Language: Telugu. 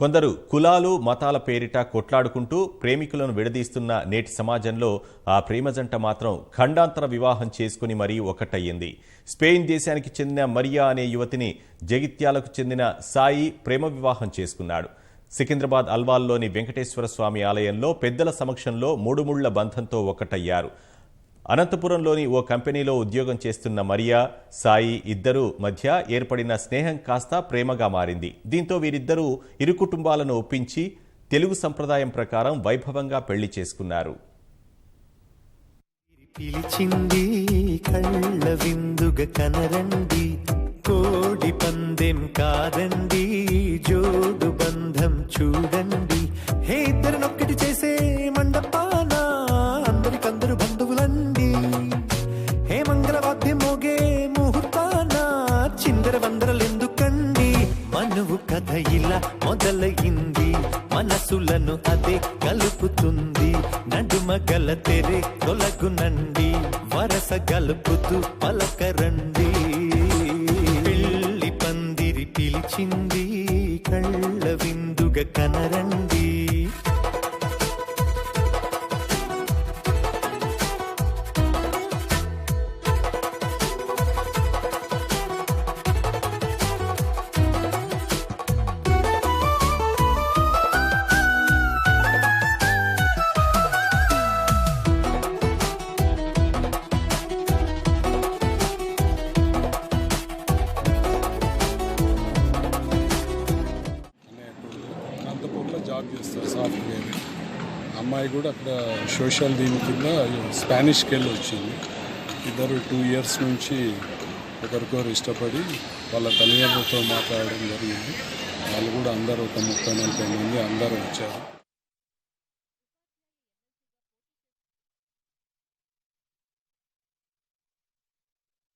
కొందరు కులాలు మతాల పేరిట కొట్లాడుకుంటూ ప్రేమికులను విడదీస్తున్న నేటి సమాజంలో ఆ ప్రేమ జంట మాత్రం ఖండాంతర వివాహం చేసుకుని మరీ ఒకటయ్యింది. స్పెయిన్ దేశానికి చెందిన మరియా అనే యువతిని జగిత్యాలకు చెందిన సాయి ప్రేమ వివాహం చేసుకున్నాడు. సికింద్రాబాద్ అల్వాల్లోని వెంకటేశ్వర స్వామి ఆలయంలో పెద్దల సమక్షంలో మూడుముళ్ల బంధంతో ఒకటయ్యారు. అనంతపురంలోని ఓ కంపెనీలో ఉద్యోగం చేస్తున్న మరియా, సాయి ఇద్దరు మధ్య ఏర్పడిన స్నేహం కాస్త ప్రేమగా మారింది. దీంతో వీరిద్దరూ ఇరు కుటుంబాలను ఒప్పించి తెలుగు సంప్రదాయం ప్రకారం వైభవంగా పెళ్లి చేసుకున్నారు. పిలిచింది కళ్ళ విందుగ కనరండి, కోడి పందెం కాదండి, జోడు బంధం చూడండి. హే ఇద్దరినొక్కటి చేసే మండపాన అందరికందరు బంధువులండి. హే మంగళవాద్యం మోగే ముహూర్తాన చిందర వందరలెందుకండి. మనువు కథ ఇలా మొదలయింది, మనసులను అదే కలుపుతుంది. నడుమ గల తెరే తొలగునండి, వరస గలుపుతూ పలకరండి. పెళ్లి పందిరి పిలిచింది, కళ్ళ విందుగ కనరండి. జాబ్ చేస్తారు సాఫ్ట్వేర్. అమ్మాయి కూడా అక్కడ సోషల్ దీని కింద స్పానిష్కి వెళ్ళి వచ్చింది. ఇద్దరు 2 years నుంచి ఒకరికొకరు ఇష్టపడి వాళ్ళ తల్లిదండ్రులతో మాట్లాడడం జరిగింది. వాళ్ళు కూడా అందరూ ఒక 30-40 మంది అందరూ వచ్చారు.